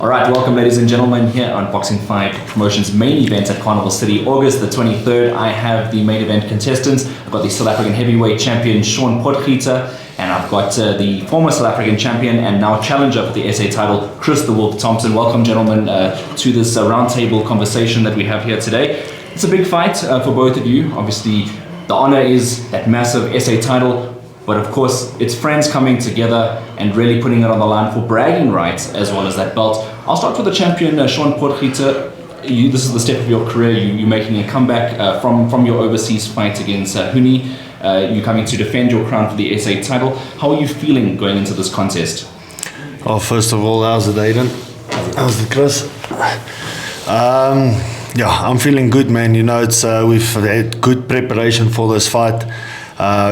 All right, welcome ladies and gentlemen here on Boxing Fight Promotions main event at Carnival City, August the 23rd. I have the main event contestants. I've got the South African heavyweight champion Shaun Potgieter, and I've got the former South African champion and now challenger for the SA title, Chris the Wolf Thompson. Welcome gentlemen to this roundtable conversation that we have here today. It's a big fight for both of you. Obviously the honor is that massive SA title, but of course it's friends coming together and really putting it on the line for bragging rights as well as that belt. I'll start with the champion, Shaun Potgieter. This is the step of your career. You're making a comeback from your overseas fight against Huni. You're coming to defend your crown for the SA title. How are you feeling going into this contest? Oh, first of all, how's it, Aiden? How's it, Chris? Yeah, I'm feeling good, man. You know, it's we've had good preparation for this fight.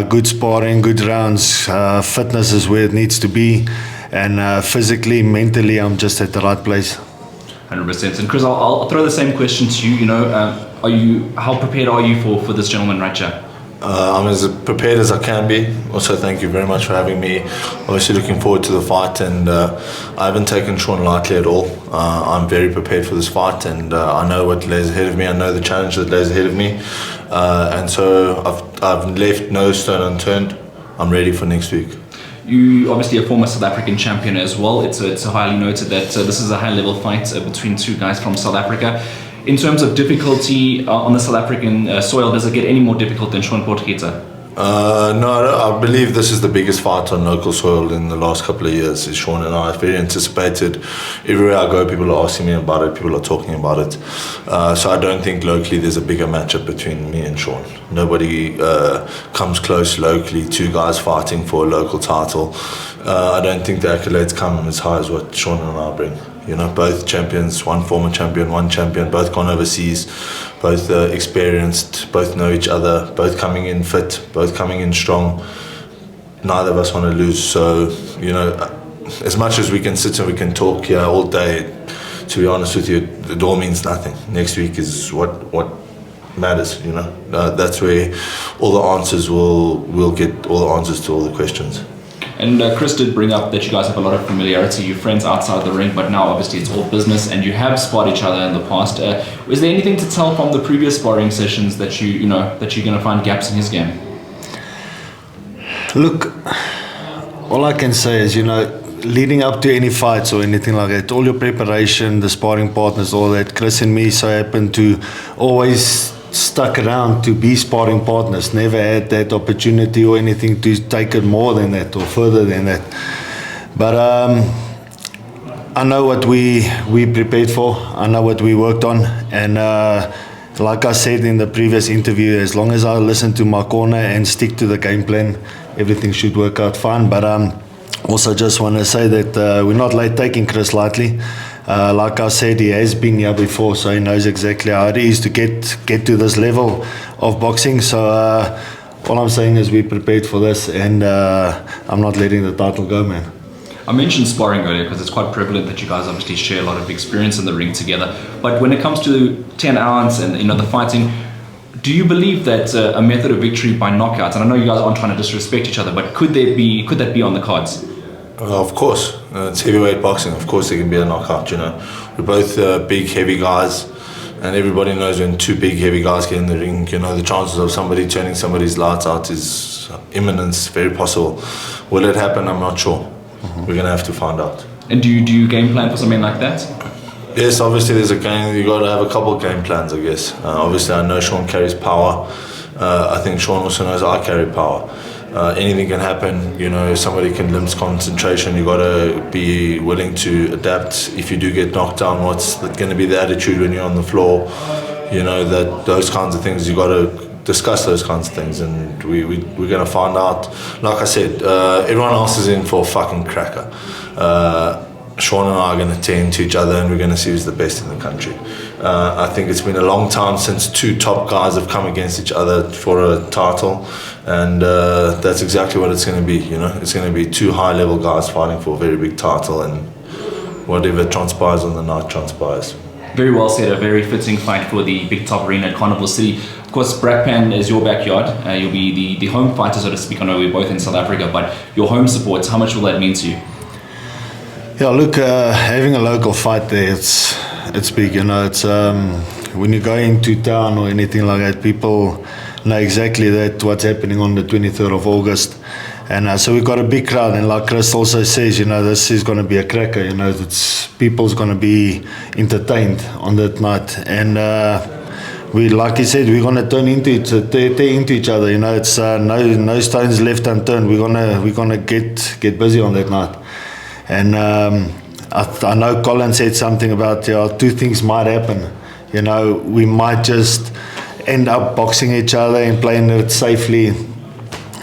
Good sparring, good rounds. Fitness is where it needs to be. And physically, mentally, I'm just at the right place. 100%. And Chris, I'll throw the same question to you. You know, how prepared are you for this gentleman right here? I'm as prepared as I can be. Also, thank you very much for having me. Obviously looking forward to the fight, and I haven't taken Shaun lightly at all. I'm very prepared for this fight, and I know what lays ahead of me. I know the challenge that lays ahead of me, and so I've left no stone unturned. I'm ready for next week. You obviously a former South African champion as well. It's highly noted that this is a high-level fight between two guys from South Africa. In terms of difficulty on the South African soil, does it get any more difficult than Shaun Potgieter? No, I believe this is the biggest fight on local soil in the last couple of years. Is Shaun and I. It's very anticipated. Everywhere I go, people are asking me about it. People are talking about it. So I don't think locally there's a bigger matchup between me and Shaun. Nobody comes close locally. Two guys fighting for a local title. I don't think the accolades come as high as what Shaun and I bring. You know, both champions, one former champion, one champion, both gone overseas, both experienced, both know each other, both coming in fit, both coming in strong. Neither of us want to lose. So, you know, as much as we can sit and we can talk here all day, to be honest with you, it all means nothing. Next week is what matters, you know. That's where all the answers we'll get all the answers to all the questions. And Chris did bring up that you guys have a lot of familiarity. You're friends outside the ring, but now obviously it's all business, and you have sparred each other in the past. Is there anything to tell from the previous sparring sessions that you're going to find gaps in his game? Look, all I can say is, you know, leading up to any fights or anything like that, all your preparation, the sparring partners, all that, Chris and me so happen to always stuck around to be sparring partners. Never had that opportunity or anything to take it more than that or further than that. But I know what we prepared for. I know what we worked on, and like I said in the previous interview, as long as I listen to my corner and stick to the game plan, everything should work out fine. But also just want to say that we're not taking Chris lightly. Like I said, he has been here before, so he knows exactly how it is to get to this level of boxing. So all I'm saying is we prepared for this, and I'm not letting the title go, man. I mentioned sparring earlier because it's quite prevalent that you guys obviously share a lot of experience in the ring together. But when it comes to 10 ounce and the fighting, do you believe that a method of victory by knockout? And I know you guys aren't trying to disrespect each other, but could that be on the cards? Of course, it's heavyweight boxing. Of course, there can be a knockout. You know, we're both big, heavy guys, and everybody knows when two big, heavy guys get in the ring, you know, the chances of somebody turning somebody's lights out is imminent, very possible. Will it happen? I'm not sure. We're gonna have to find out. And do you game plan for something like that? Yes, obviously there's a game. You got to have a couple of game plans, I guess. Obviously, I know Shaun carries power. I think Shaun also knows I carry power. Anything can happen, you know, somebody can lose concentration. You got to be willing to adapt. If you do get knocked down, what's going to be the attitude when you're on the floor? You know, those kinds of things, you got to discuss those kinds of things, and we're going to find out. Like I said, everyone else is in for a fucking cracker. Shaun and I are going to tear into each other, and we're going to see who's the best in the country. I think it's been a long time since two top guys have come against each other for a title, and that's exactly what it's going to be. You know, it's going to be two high-level guys fighting for a very big title, and whatever transpires on the night transpires. Very well said. A very fitting fight for the big top arena at Carnival City. Of course, Brakpan is your backyard. You'll be the home fighter, so to speak. I know we're both in South Africa, but your home supports, how much will that mean to you? Yeah, look, having a local fight there, it's big. You know, it's when you go into town or anything like that, people know exactly that what's happening on the 23rd of August. And so we've got a big crowd, and like Chris also says, you know, this is going to be a cracker. You know, people's going to be entertained on that night, and we, like he said, we're going to tear into each other. You know, it's no stones left unturned. We're gonna get busy on that night, and I know Colin said something about two things might happen. You know, we might just end up boxing each other and playing it safely.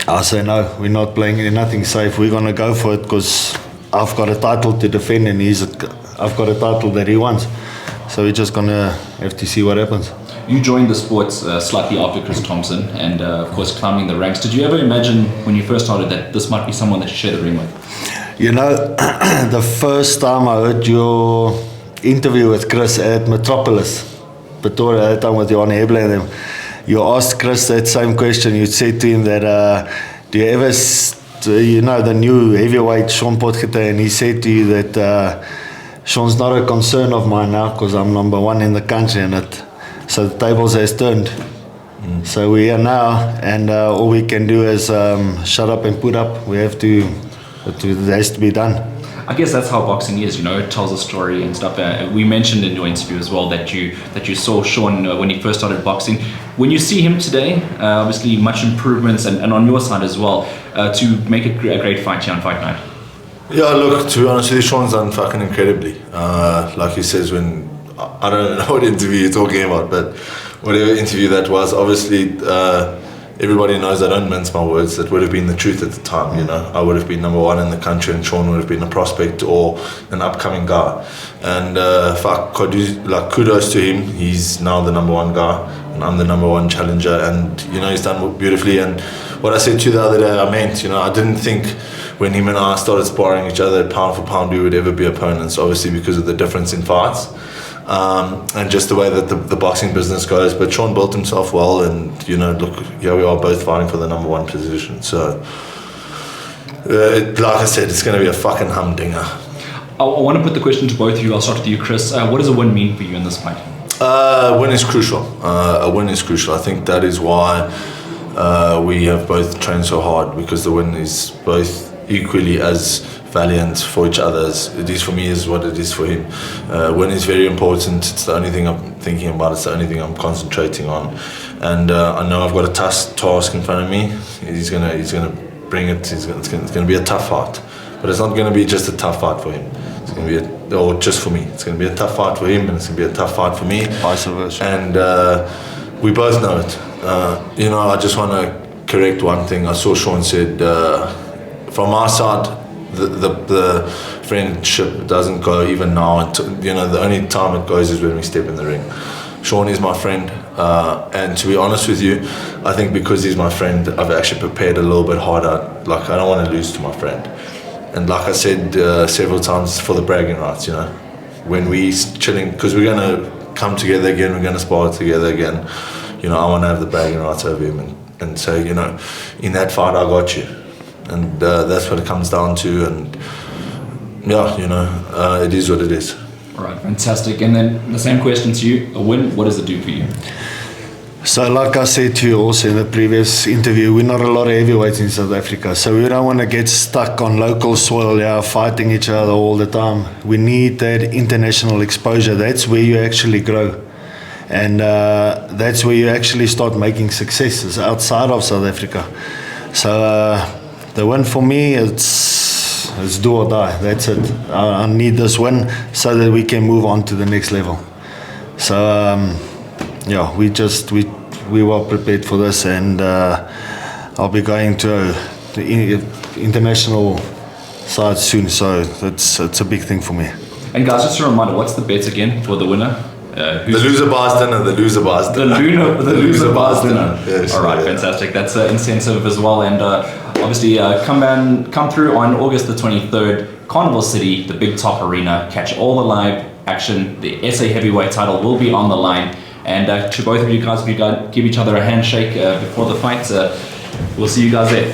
I say no, we're not playing nothing safe. We're going to go for it because I've got a title to defend and I've got a title that he wants. So we're just going to have to see what happens. You joined the sports slightly after Chris Thompson and of course climbing the ranks. Did you ever imagine when you first started that this might be someone that you share the ring with? You know, the first time I heard your interview with Chris at Metropolis, Pretoria, at that time with Johan Hebler and them, you asked Chris that same question. You said to him that, do you ever, you know, the new heavyweight Shaun Potgieter, and he said to you that Shaun's not a concern of mine now because I'm number one in the country, and so the tables has turned. So we are now, and all we can do is shut up and put up. It has to be done. I guess that's how boxing is, you know, it tells a story and stuff. We mentioned in your interview as well that you saw Shaun when he first started boxing. When you see him today, obviously much improvements and on your side as well, to make it a great fight here on Fight Night. Yeah, look, to be honest with you, Shaun's done fucking incredibly. Like he says, when, I don't know what interview you're talking about, but whatever interview that was, obviously everybody knows I don't mince my words. That would have been the truth at the time, you know. I would have been number one in the country and Shaun would have been a prospect or an upcoming guy. And kudos to him. He's now the number one guy and I'm the number one challenger, and, you know, he's done beautifully. And what I said to you the other day, I meant, you know, I didn't think when him and I started sparring each other pound for pound we would ever be opponents, obviously because of the difference in fights. And just the way that the boxing business goes. But Shaun built himself well, and, you know, look, here we are both fighting for the number one position. So, like I said, it's going to be a fucking humdinger. I want to put the question to both of you. I'll start with you, Chris. What does a win mean for you in this fight? A win is crucial. A win is crucial. I think that is why we have both trained so hard, because the win is both equally as valiant for each other as it is for me, is what it is for him. Win is very important. It's the only thing I'm thinking about. It's the only thing I'm concentrating on. And I know I've got a tough task in front of me. He's gonna bring it. It's gonna be a tough fight, but it's not gonna be just a tough fight for him. It's gonna be or just for me. It's gonna be a tough fight for him, and it's gonna be a tough fight for me. Vice versa. And we both know it. You know, I just want to correct one thing. I saw Shaun said from our side, the friendship doesn't go even now. You know, the only time it goes is when we step in the ring. Shaun is my friend, and to be honest with you, I think because he's my friend, I've actually prepared a little bit harder. Like, I don't want to lose to my friend. And like I said several times, for the bragging rights, you know, when we chilling, because we're going to come together again, we're going to spar together again, you know, I want to have the bragging rights over him and say, you know, in that fight I got you. And that's what it comes down to, and yeah, you know, it is what it is. All right, fantastic. And then the same question to you, a win, what does it do for you? So like I said to you also in the previous interview, we're not a lot of heavyweights in South Africa, so we don't want to get stuck on local soil, fighting each other all the time. We need that international exposure. That's where you actually grow, and that's where you actually start making successes outside of South Africa. So the win for me, it's do or die. That's it. I need this win so that we can move on to the next level. So yeah, we were prepared for this, and I'll be going to the international side soon. So it's a big thing for me. And guys, just a reminder, what's the bet again for the winner? The loser buys dinner. The loser buys dinner. The loser buys dinner. Yes, all right, fantastic. That's incentive as well. And obviously, come through on August the 23rd, Carnival City, the Big Top Arena. Catch all the live action. The SA Heavyweight title will be on the line. And to both of you guys, if you give each other a handshake before the fight, we'll see you guys there.